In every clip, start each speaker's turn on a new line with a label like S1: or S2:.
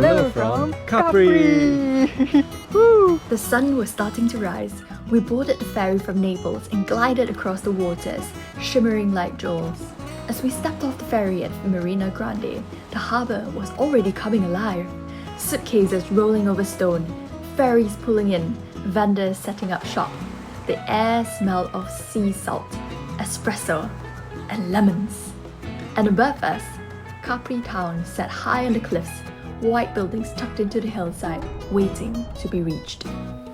S1: Hello from Capri!
S2: Woo! The sun was starting to rise. We boarded the ferry from Naples and glided across the waters, shimmering like jewels. As we stepped off the ferry at Marina Grande, the harbour was already coming alive. Suitcases rolling over stone, ferries pulling in, vendors setting up shop. The air smelled of sea salt, espresso, and lemons. And above us, Capri town sat high on the cliffs, white buildings tucked into the hillside, waiting to be reached.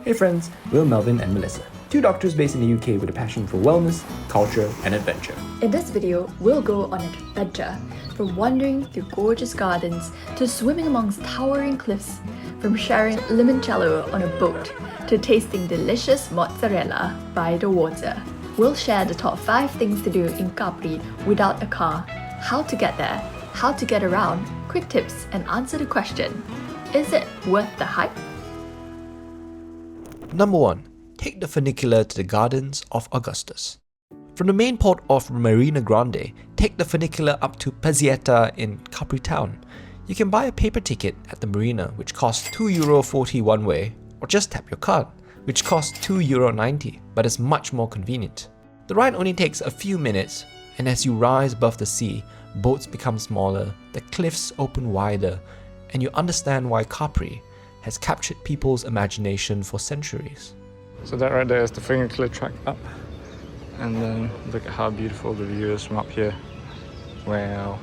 S1: Hey friends, we're Melvin and Melissa, two doctors based in the UK with a passion for wellness, culture, and adventure.
S2: In this video, we'll go on an adventure, from wandering through gorgeous gardens to swimming amongst towering cliffs, from sharing limoncello on a boat to tasting delicious mozzarella by the water. We'll share the top 5 things to do in Capri without a car, how to get there, how to get around, quick tips, and answer the question, is it worth the hype?
S3: Number 1. Take the funicular to the Gardens of Augustus. From the main port of Marina Grande, take the funicular up to Positano in Capri town. You can buy a paper ticket at the marina which costs €2.40 one way, or just tap your card, which costs €2.90 but is much more convenient. The ride only takes a few minutes, and as you rise above the sea, boats become smaller, the cliffs open wider, and you understand why Capri has captured people's imagination for centuries.
S4: So that right there is the funicular track up, and then look at how beautiful the view is from up here. Wow.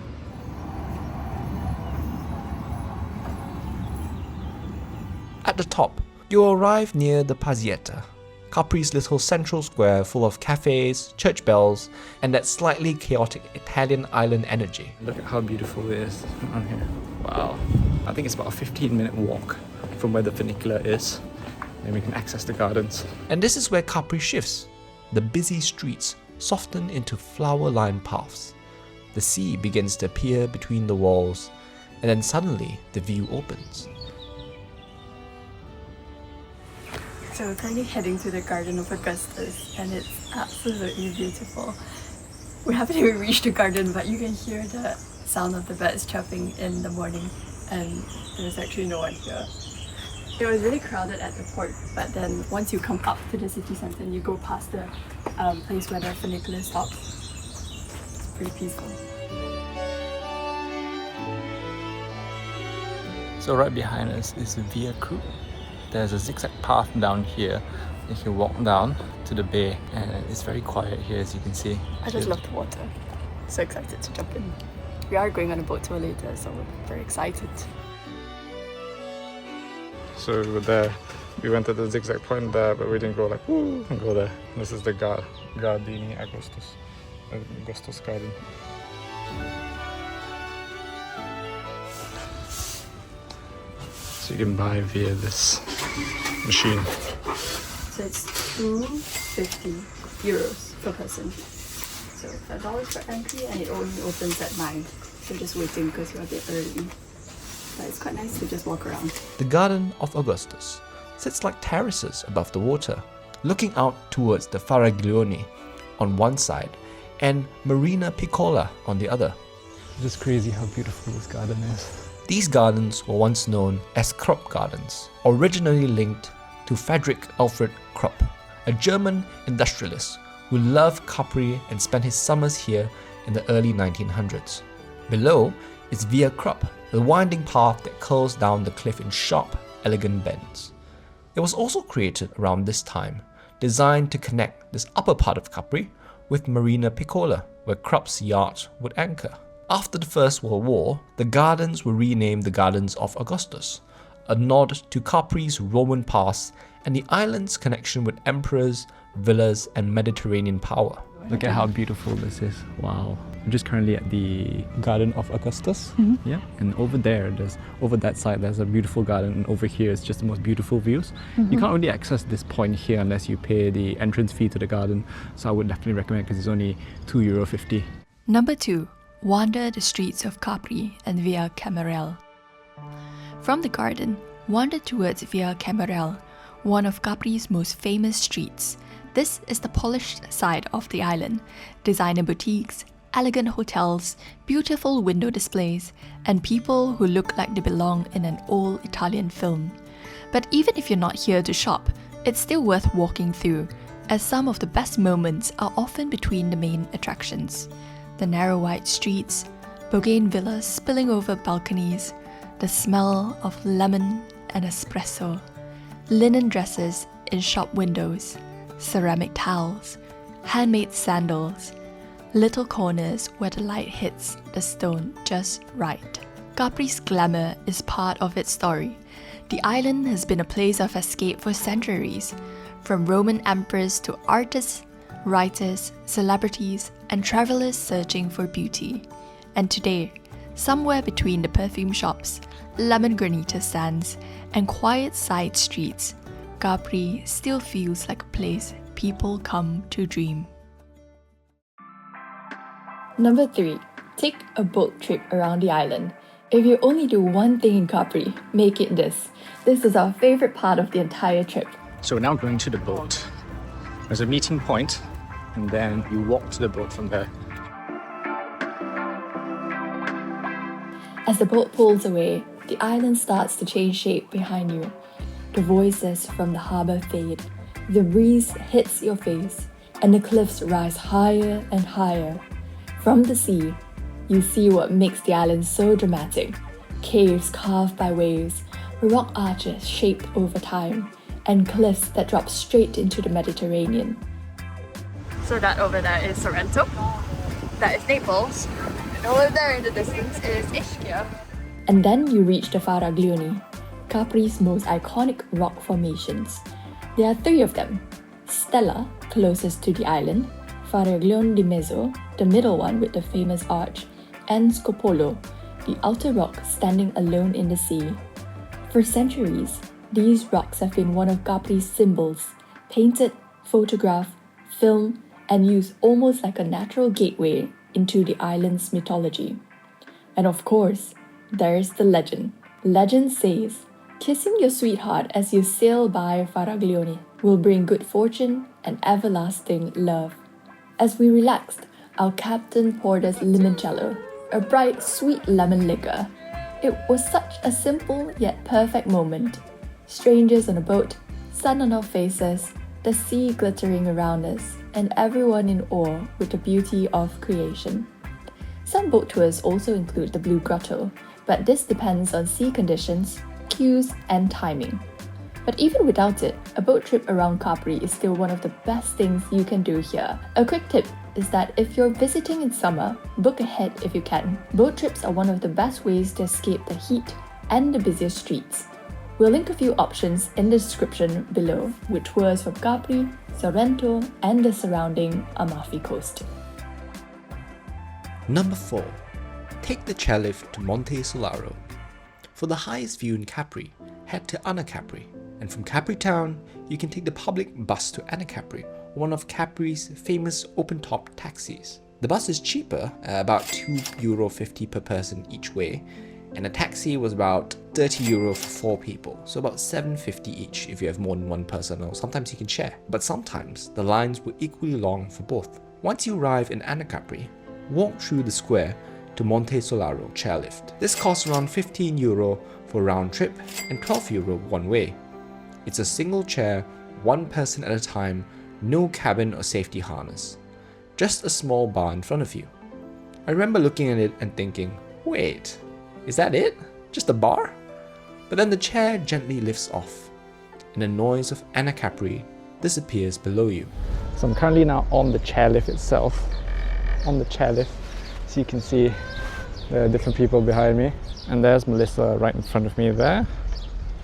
S3: At the top, you arrive near the Piazzetta, Capri's little central square full of cafes, church bells, and that slightly chaotic Italian island energy.
S4: Look at how beautiful it is on here. Wow. I think it's about a 15-minute walk from where the funicular is, and we can access the gardens.
S3: And this is where Capri shifts. The busy streets soften into flower-lined paths. The sea begins to appear between the walls, and then suddenly the view opens.
S2: So we're currently heading to the Garden of Augustus, and it's absolutely beautiful. We haven't even reached the garden, but you can hear the sound of the birds chirping in the morning, and there's actually no one here. It was really crowded at the port, but then once you come up to the city centre and you go past the place where the funicular stops, it's pretty peaceful.
S4: So right behind us is Via Camerelle. There's a zigzag path down here. You can walk down to the bay, and it's very quiet here, as you can see.
S2: I just love the water. So excited to jump in. We are going on a boat tour later, so we're very excited.
S4: So we were there. We went to the zigzag point there, but we didn't go like woo and go there. This is the Gardini Augustus garden. So you can buy via this machine.
S2: So it's €2.50 per person. So $5 for entry, and it only opens at 9. So just waiting because you're a bit early. But it's quite nice to just walk around.
S3: The Garden of Augustus sits like terraces above the water, looking out towards the Faraglioni on one side and Marina Piccola on the other.
S4: It's just crazy how beautiful this garden is.
S3: These gardens were once known as Krupp Gardens, originally linked to Friedrich Alfred Krupp, a German industrialist who loved Capri and spent his summers here in the early 1900s. Below is Via Krupp, the winding path that curls down the cliff in sharp, elegant bends. It was also created around this time, designed to connect this upper part of Capri with Marina Piccola, where Krupp's yacht would anchor. After the First World War, the gardens were renamed the Gardens of Augustus, a nod to Capri's Roman past and the island's connection with emperors, villas, and Mediterranean power.
S4: Look at how beautiful this is. Wow. I'm just currently at the Garden of Augustus. Yeah. And over there, over that side, there's a beautiful garden, and over here is just the most beautiful views. You can't really access this point here unless you pay the entrance fee to the garden. So I would definitely recommend, because it's only €2.50.
S2: Number 2. Wander the streets of Capri and Via Camerelle. From the garden, wander towards Via Camerelle, one of Capri's most famous streets. This is the polished side of the island. Designer boutiques, elegant hotels, beautiful window displays, and people who look like they belong in an old Italian film. But even if you're not here to shop, it's still worth walking through, as some of the best moments are often between the main attractions. The narrow wide streets, bougainvillas spilling over balconies, the smell of lemon and espresso, linen dresses in shop windows, ceramic towels, handmade sandals, little corners where the light hits the stone just right. Capri's glamour is part of its story. The island has been a place of escape for centuries, from Roman emperors to artists, writers, celebrities, and travelers searching for beauty. And today, somewhere between the perfume shops, lemon granita stands, and quiet side streets, Capri still feels like a place people come to dream. Number 3. Take a boat trip around the island. If you only do one thing in Capri, make it this. This is our favorite part of the entire trip.
S4: So we're now going to the boat. There's a meeting point, and then you walk to the boat from there.
S2: As the boat pulls away, the island starts to change shape behind you. The voices from the harbour fade, the breeze hits your face, and the cliffs rise higher and higher. From the sea, you see what makes the island so dramatic. Caves carved by waves, rock arches shaped over time, and cliffs that drop straight into the Mediterranean.
S5: So that over there is Sorrento, that is Naples, and over there in the distance is Ischia.
S2: And then you reach the Faraglioni, Capri's most iconic rock formations. There are 3 of them. Stella, closest to the island, Faraglione di Mezzo, the middle one with the famous arch, and Scopolo, the outer rock standing alone in the sea. For centuries, these rocks have been one of Capri's symbols, painted, photographed, filmed, and used almost like a natural gateway into the island's mythology. And of course, there's the legend. Legend says, kissing your sweetheart as you sail by Faraglioni will bring good fortune and everlasting love. As we relaxed, our captain poured us limoncello, a bright, sweet lemon liquor. It was such a simple yet perfect moment. Strangers on a boat, sun on our faces, the sea glittering around us, and everyone in awe with the beauty of creation. Some boat tours also include the Blue Grotto, but this depends on sea conditions, queues, and timing. But even without it, a boat trip around Capri is still one of the best things you can do here. A quick tip is that if you're visiting in summer, book ahead if you can. Boat trips are one of the best ways to escape the heat and the busiest streets. We'll link a few options in the description below with tours from Capri, Sorrento, and the surrounding Amalfi Coast.
S3: Number 4. Take the chairlift to Monte Solaro. For the highest view in Capri, head to Anacapri, and from Capri town, you can take the public bus to Anacapri, one of Capri's famous open-top taxis. The bus is cheaper, about €2.50 per person each way, and a taxi was about €30 for 4 people, so about $7.50 each if you have more than one person, or sometimes you can share. But sometimes the lines were equally long for both. Once you arrive in Anacapri, walk through the square to Monte Solaro chairlift. This costs around €15 for a round trip and €12 one way. It's a single chair, one person at a time, no cabin or safety harness. Just a small bar in front of you. I remember looking at it and thinking, wait, is that it? Just a bar? But then the chair gently lifts off, and the noise of Anacapri disappears below you.
S4: So I'm currently now on the chairlift itself. On the chairlift, so you can see the different people behind me. And there's Melissa right in front of me there.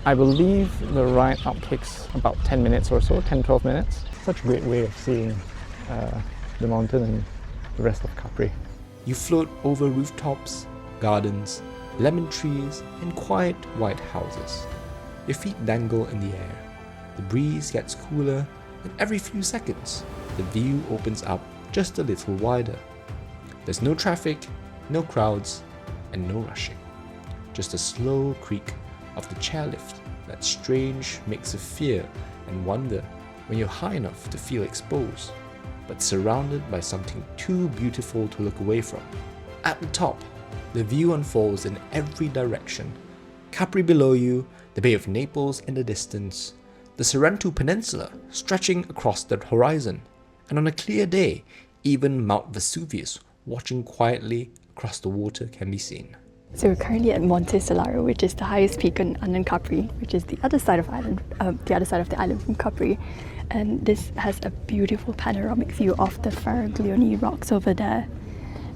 S4: I believe the ride up takes about 10 minutes or so, 10-12 minutes. Such a great way of seeing the mountain and the rest of Capri.
S3: You float over rooftops, gardens, lemon trees, and quiet white houses. Your feet dangle in the air. The breeze gets cooler, and every few seconds, the view opens up just a little wider. There's no traffic, no crowds, and no rushing. Just a slow creak of the chairlift, that strange mix of fear and wonder when you're high enough to feel exposed. but surrounded by something too beautiful to look away from. At the top, the view unfolds in every direction. Capri below you, the Bay of Naples in the distance, the Sorrento Peninsula stretching across the horizon, and on a clear day, even Mount Vesuvius watching quietly across the water can be seen.
S2: So we're currently at Monte Solaro, which is the highest peak on Anacapri, which is the other side of the island from Capri. And this has a beautiful panoramic view of the Faraglioni rocks over there.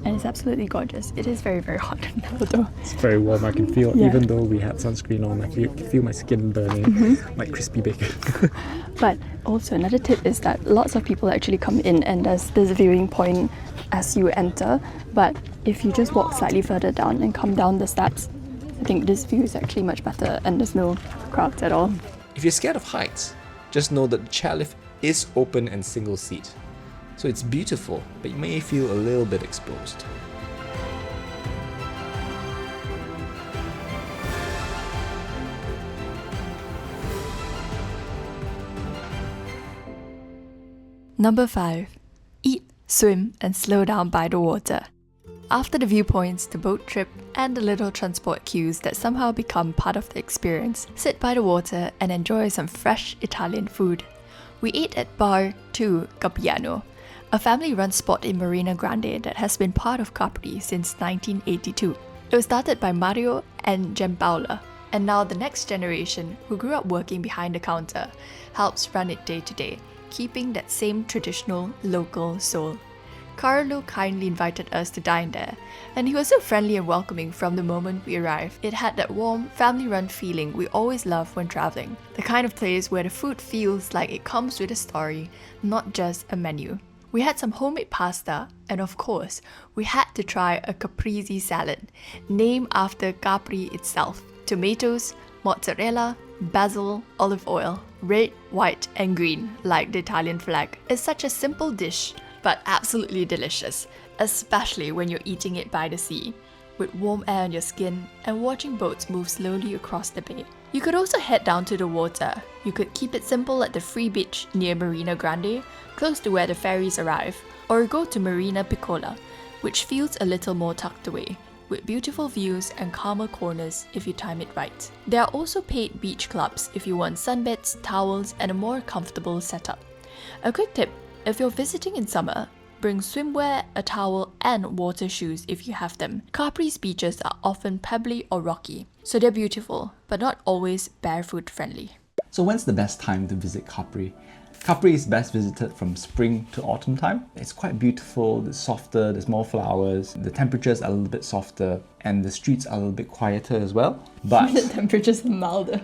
S2: And it's absolutely gorgeous. It is very, very hot now though.
S4: It's very warm. I can feel,
S2: Yeah.
S4: even though we had sunscreen on, I feel my skin burning like crispy bacon.
S2: But also another tip is that lots of people actually come in and there's this viewing point as you enter. But if you just walk slightly further down and come down the steps, I think this view is actually much better and there's no crowds at all.
S3: If you're scared of heights, just know that the chairlift is open and single seat. So it's beautiful, but you may feel a little bit exposed.
S2: Number 5. Eat, swim and slow down by the water. After the viewpoints, the boat trip and the little transport queues that somehow become part of the experience, sit by the water and enjoy some fresh Italian food. We ate at Bar 2 Gabbiano, a family-run spot in Marina Grande that has been part of Capri since 1982. It was started by Mario and Giampaola, and now the next generation, who grew up working behind the counter, helps run it day to day, keeping that same traditional local soul. Carlo kindly invited us to dine there, and he was so friendly and welcoming from the moment we arrived. It had that warm, family-run feeling we always love when traveling, the kind of place where the food feels like it comes with a story, not just a menu. We had some homemade pasta, and of course, we had to try a Caprese salad, named after Capri itself. Tomatoes, mozzarella, basil, olive oil, red, white, and green, like the Italian flag. It's such a simple dish, but absolutely delicious, especially when you're eating it by the sea, with warm air on your skin and watching boats move slowly across the bay. You could also head down to the water. You could keep it simple at the free beach near Marina Grande, close to where the ferries arrive, or go to Marina Piccola, which feels a little more tucked away, with beautiful views and calmer corners if you time it right. There are also paid beach clubs if you want sunbeds, towels, and a more comfortable setup. A quick tip, if you're visiting in summer, bring swimwear, a towel, and water shoes if you have them. Capri's beaches are often pebbly or rocky, so they're beautiful, but not always barefoot friendly.
S1: So when's the best time to visit Capri? Capri is best visited from spring to autumn time. It's quite beautiful, it's softer, there's more flowers, the temperatures are a little bit softer, and the streets are a little bit quieter as well. But
S2: The temperatures are milder.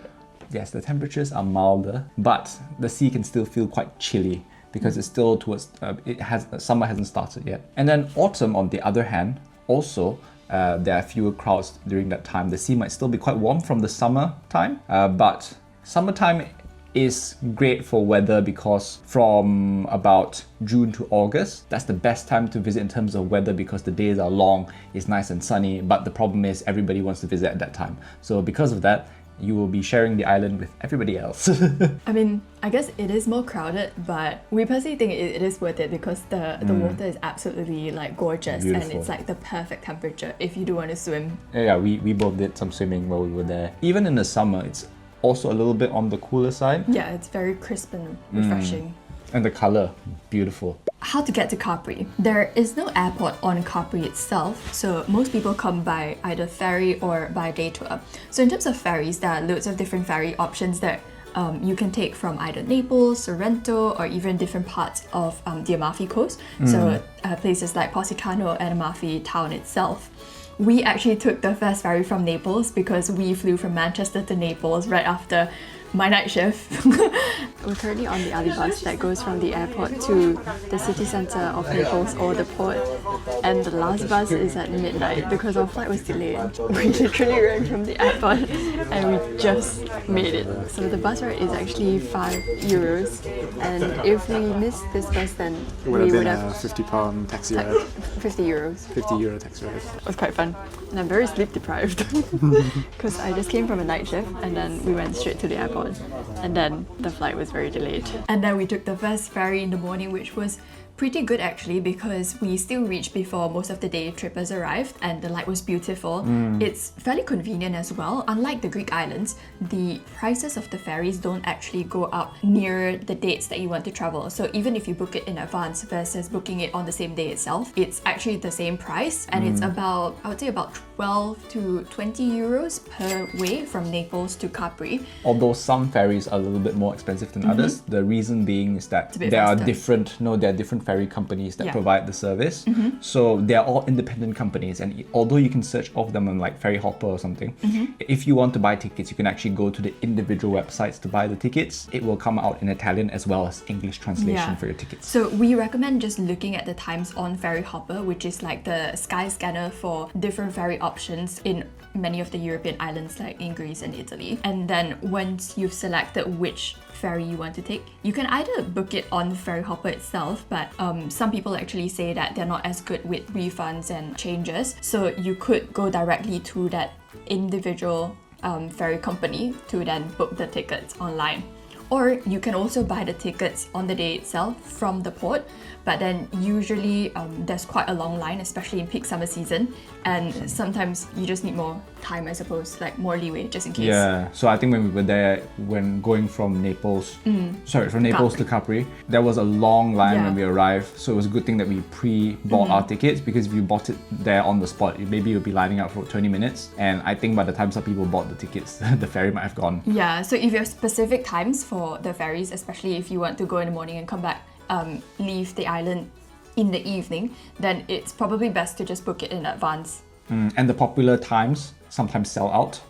S1: yes, the temperatures are milder, but the sea can still feel quite chilly because it's still towards, summer hasn't started yet. And then autumn, on the other hand, also there are fewer crowds during that time. The sea might still be quite warm from the summer time, but summertime is great for weather because from about June to August, that's the best time to visit in terms of weather because the days are long, it's nice and sunny, but the problem is everybody wants to visit at that time. So because of that, you will be sharing the island with everybody else.
S2: I mean, I guess it is more crowded, but we personally think it is worth it because the water is absolutely like gorgeous.
S1: Beautiful.
S2: And it's like the perfect temperature if you do want to swim.
S1: Yeah, we both did some swimming while we were there. Even in the summer, it's also a little bit on the cooler side.
S2: Yeah, it's very crisp and refreshing.
S1: And the color, beautiful.
S2: How to get to Capri? There is no airport on Capri itself, so most people come by either ferry or by day tour. So in terms of ferries, there are loads of different ferry options that you can take from either Naples, Sorrento, or even different parts of the Amalfi Coast. So places like Positano and Amalfi town itself. We actually took the first ferry from Naples because we flew from Manchester to Naples right after my night shift. We're currently on the Ali bus that goes from the airport to the city centre of Naples or the port, and the last bus is at midnight because our flight was delayed. We literally ran from the airport and we just made it. So the bus ride is actually €5, and if we missed this bus then
S4: It would have been a £50 taxi ride.
S2: €50.
S4: €50 taxi ride.
S2: It was quite fun. And I'm very sleep deprived because I just came from a night shift and then we went straight to the airport and then the flight was very delayed. And then we took the first ferry in the morning, which was Pretty good actually, because we still reached before most of the day trippers arrived and the light was beautiful. It's fairly convenient as well. Unlike the Greek islands, the prices of the ferries don't actually go up near the dates that you want to travel. So even if you book it in advance versus booking it on the same day itself, it's actually the same price, and it's about, I would say about 12 to 20 euros per way from Naples to Capri.
S1: Although some ferries are a little bit more expensive than others, the reason being is that
S2: a bit
S1: there are
S2: faster.
S1: there are different ferry companies that
S2: Yeah.
S1: provide the service. So they're all independent companies, and although you can search all of them on like Ferry Hopper or something, if you want to buy tickets, you can actually go to the individual websites to buy the tickets. It will come out in Italian as well as English translation for your tickets.
S2: So we recommend just looking at the times on Ferry Hopper, which is like the sky scanner for different ferry options in many of the European islands like in Greece and Italy. And then once you've selected which ferry you want to take, you can either book it on Ferry Hopper itself, but some people actually say that they're not as good with refunds and changes. So you could go directly to that individual ferry company to then book the tickets online. Or you can also buy the tickets on the day itself from the port, but then usually there's quite a long line, especially in peak summer season, and sometimes you just need more time, I suppose, like more leeway just in case.
S1: Yeah, so I think when we were there, when going from Naples, from Naples to Capri, there was a long line when we arrived. So it was a good thing that we pre-bought our tickets, because if you bought it there on the spot, maybe you'll be lining up for 20 minutes. And I think by the time some people bought the tickets, the ferry might have gone.
S2: Yeah, so if you have specific times for the ferries, especially if you want to go in the morning and come back, leave the island in the evening, then it's probably best to just book it in advance.
S1: And the popular times sometimes sell out.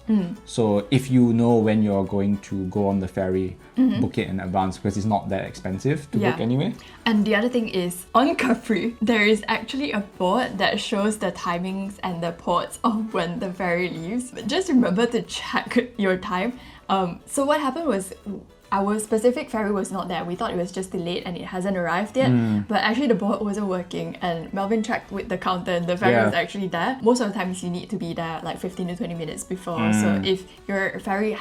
S1: So if you know when you're going to go on the ferry, book it in advance, because it's not that expensive to book anyway.
S2: And the other thing is, on Capri, there is actually a board that shows the timings and the ports of when the ferry leaves. But just remember to check your time. So what happened was, our specific ferry was not there. We thought it was just delayed and it hasn't arrived yet. But actually the board wasn't working, and Melvin checked with the counter and the ferry was actually there. Most of the times you need to be there like 15 to 20 minutes before. So if your ferry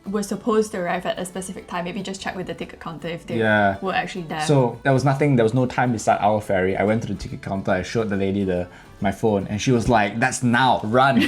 S2: was supposed to arrive at a specific time, maybe just check with the ticket counter if they were actually there.
S1: So there was no time beside our ferry. I went to the ticket counter, I showed the lady my phone, and she was like, "That's now, run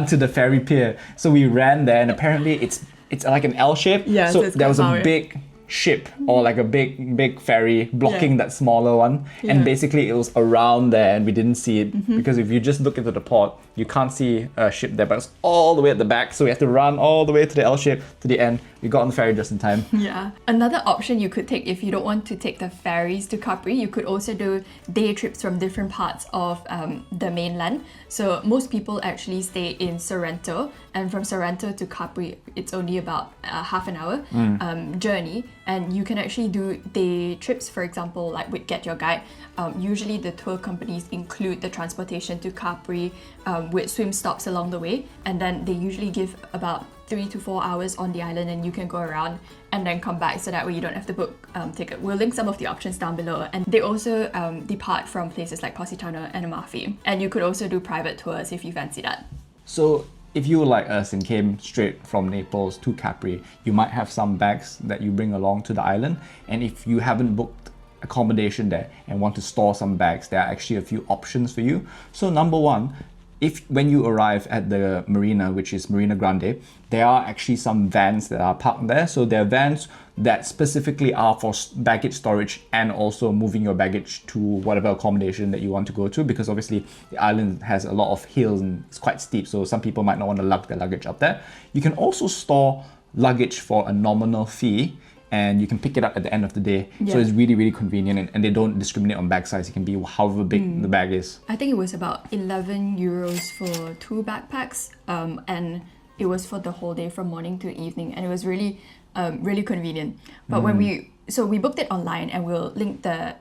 S1: to the ferry pier." So we ran there, and apparently it's like an L shape.
S2: Yeah,
S1: so
S2: it's
S1: there was a
S2: quite
S1: big ship or like a big ferry blocking that smaller one, and basically it was around there and we didn't see it because if you just look into the port, you can't see a ship there, but it's all the way at the back, so we have to run all the way to the L shape to the end. We got on the ferry just in time.
S2: Yeah. Another option you could take if you don't want to take the ferries to Capri, you could also do day trips from different parts of the mainland. So most people actually stay in Sorrento, and from Sorrento to Capri, it's only about a half an hour journey. And you can actually do day trips, for example, like with Get Your Guide. Usually the tour companies include the transportation to Capri with swim stops along the way, and then they usually give about 3 to 4 hours on the island, and you can go around and then come back, so that way you don't have to book ticket. We'll link some of the options down below, and they also depart from places like Positano and Amalfi, and you could also do private tours if you fancy that.
S1: So if you were like us and came straight from Naples to Capri, you might have some bags that you bring along to the island, and if you haven't booked accommodation there and want to store some bags, there are actually a few options for you. So number one, when you arrive at the marina, which is Marina Grande, there are actually some vans that are parked there. So they're vans that specifically are for baggage storage and also moving your baggage to whatever accommodation that you want to go to, because obviously the island has a lot of hills and it's quite steep, so some people might not want to lug their luggage up there. You can also store luggage for a nominal fee, and you can pick it up at the end of the day. So it's really, really convenient, and they don't discriminate on bag size. It can be however big the bag is.
S2: I think it was about 11 euros for 2 backpacks, and it was for the whole day from morning to evening, and it was really really convenient. But when we booked it online, and we'll link the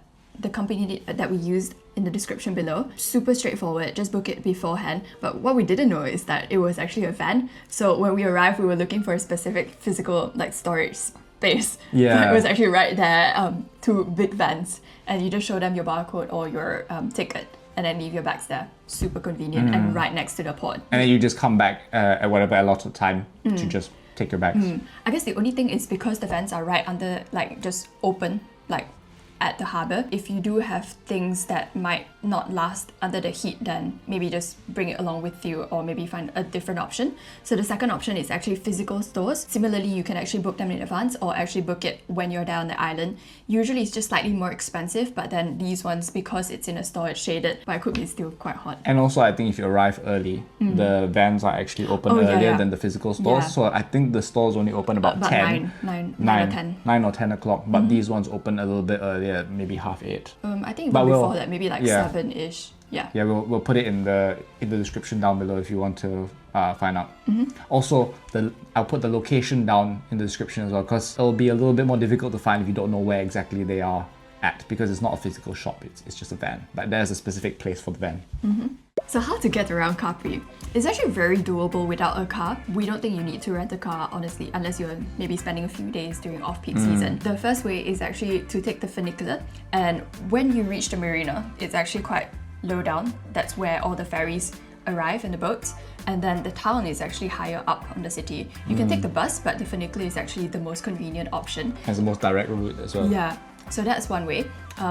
S2: company that we used in the description below. Super straightforward, just book it beforehand. But what we didn't know is that it was actually a van. So when we arrived, we were looking for a specific physical storage space. But it was actually right there, 2 big vans, and you just show them your barcode or your ticket, and then leave your bags there. Super convenient and right next to the port.
S1: And then you just come back at whatever allotted time to just take your bags.
S2: I guess the only thing is because the vans are right under, just open,
S5: at the harbour. If you do have things that might not last under the heat, then maybe just bring it along with you, or maybe find a different option. So the second option is actually physical stores. Similarly, you can actually book them in advance or actually book it when you're there on the island. Usually it's just slightly more expensive, but then these ones, because it's in a store, it's shaded, but it could be still quite hot.
S1: And also, I think if you arrive early, the vans are actually open earlier than the physical stores.
S5: Yeah.
S1: So I think the stores only open about 10.
S5: 9 or 10.
S1: 9 or 10 o'clock, but these ones open a little bit earlier, maybe 7:30.
S5: I think
S1: But
S5: before that, maybe like 7-ish. Yeah.
S1: Yeah, we'll put it in the description down below if you want to find out. Also, I'll put the location down in the description as well, because it'll be a little bit more difficult to find if you don't know where exactly they are at, because it's not a physical shop, it's just a van. But there's a specific place for the van.
S5: So how to get around Capri? It's actually very doable without a car. We don't think you need to rent a car, honestly, unless you're maybe spending a few days during off-peak season. The first way is actually to take the funicular, and when you reach the marina, it's actually quite low down. That's where all the ferries arrive and the boats, and then the town is actually higher up on the city. You can take the bus, but the funicular is actually the most convenient option.
S1: Has the most direct route as well.
S5: Yeah, so that's one way.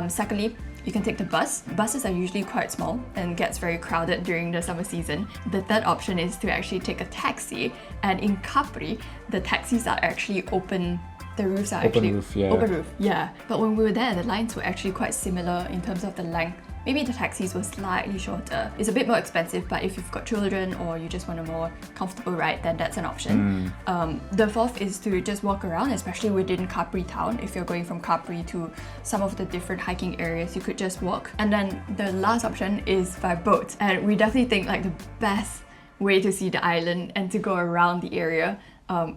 S5: Secondly, you can take the bus. Buses are usually quite small and gets very crowded during the summer season. The third option is to actually take a taxi, and in Capri, the taxis are actually open. The roofs are
S1: Open
S5: actually
S1: roof, yeah.
S5: open roof, yeah. But when we were there, the lines were actually quite similar in terms of the length. Maybe the taxis were slightly shorter. It's a bit more expensive, but if you've got children or you just want a more comfortable ride, then that's an option. The fourth is to just walk around, especially within Capri town. If you're going from Capri to some of the different hiking areas, you could just walk. And then the last option is by boat. And we definitely think like the best way to see the island and to go around the area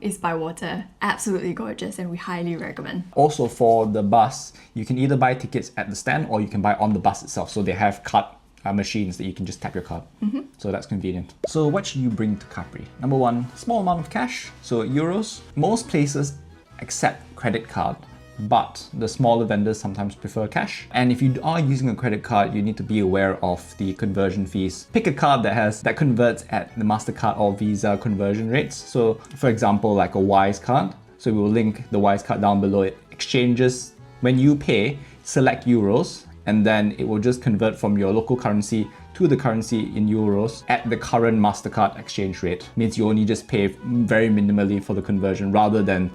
S5: is by water. Absolutely gorgeous, and we highly recommend.
S1: Also, for the bus, you can either buy tickets at the stand or you can buy on the bus itself. So they have card machines that you can just tap your card. So that's convenient. So what should you bring to Capri? Number one, small amount of cash. So euros. Most places accept credit card, but the smaller vendors sometimes prefer cash. And if you are using a credit card, you need to be aware of the conversion fees. Pick a card that converts at the MasterCard or Visa conversion rates. So for example, like a Wise card. So we will link the Wise card down below. It exchanges, when you pay, select euros, and then it will just convert from your local currency to the currency in euros at the current MasterCard exchange rate. Means you only just pay very minimally for the conversion, rather than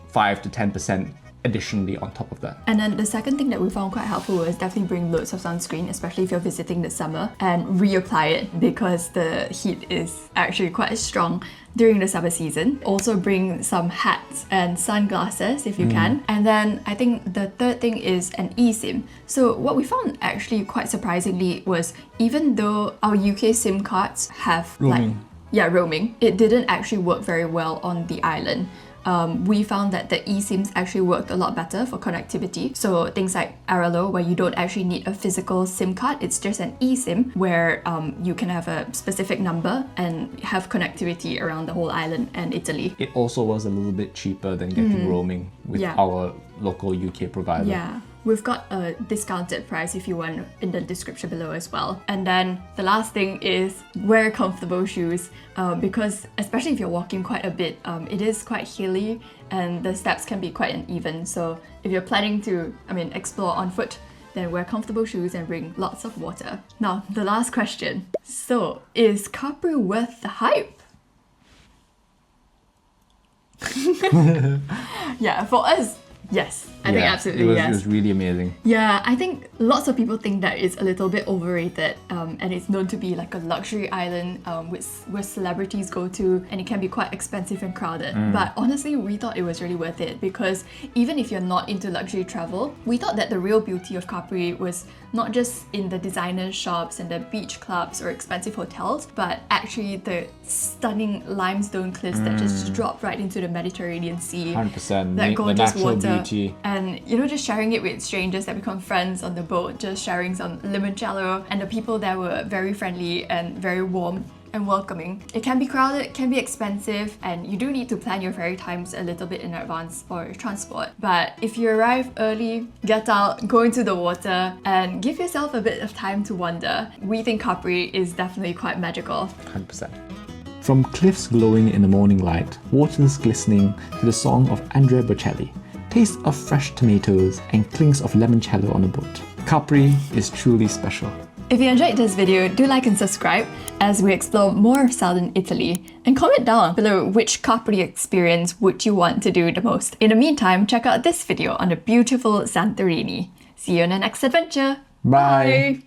S1: 5 to 10% additionally on top of that.
S5: And then the second thing that we found quite helpful was definitely bring loads of sunscreen, especially if you're visiting the summer, and reapply it because the heat is actually quite strong during the summer season. Also bring some hats and sunglasses if you can. And then I think the third thing is an eSIM. So what we found actually quite surprisingly was, even though our UK SIM cards have
S1: Roaming.
S5: roaming, it didn't actually work very well on the island. We found that the eSIMs actually worked a lot better for connectivity. So things like Aralo, where you don't actually need a physical SIM card, it's just an eSIM where you can have a specific number and have connectivity around the whole island and Italy.
S1: It also was a little bit cheaper than getting roaming with our local UK provider.
S5: Yeah. We've got a discounted price if you want in the description below as well. And then the last thing is wear comfortable shoes because especially if you're walking quite a bit, it is quite hilly and the steps can be quite uneven. So if you're planning to, explore on foot, then wear comfortable shoes and bring lots of water. Now, the last question. So, is Capri worth the hype? Yeah, for us, yes. I think absolutely yes.
S1: It was really amazing.
S5: Yeah, I think lots of people think that it's a little bit overrated and it's known to be like a luxury island where celebrities go to, and it can be quite expensive and crowded. But honestly, we thought it was really worth it because even if you're not into luxury travel, we thought that the real beauty of Capri was not just in the designer shops and the beach clubs or expensive hotels, but actually the stunning limestone cliffs that just drop right into the Mediterranean Sea.
S1: 100%.
S5: That gorgeous
S1: the natural
S5: water.
S1: beauty.
S5: And just sharing it with strangers that become friends on the boat, just sharing some limoncello, and the people there were very friendly and very warm and welcoming. It can be crowded, it can be expensive, and you do need to plan your ferry times a little bit in advance for transport. But if you arrive early, get out, go into the water, and give yourself a bit of time to wander. We think Capri is definitely quite magical.
S1: 100%. From cliffs glowing in the morning light, waters glistening, to the song of Andrea Bocelli, taste of fresh tomatoes, and clinks of limoncello on a boat. Capri is truly special.
S5: If you enjoyed this video, do like and subscribe as we explore more of southern Italy, and comment down below which Capri experience would you want to do the most. In the meantime, check out this video on the beautiful Santorini. See you in the next adventure.
S1: Bye.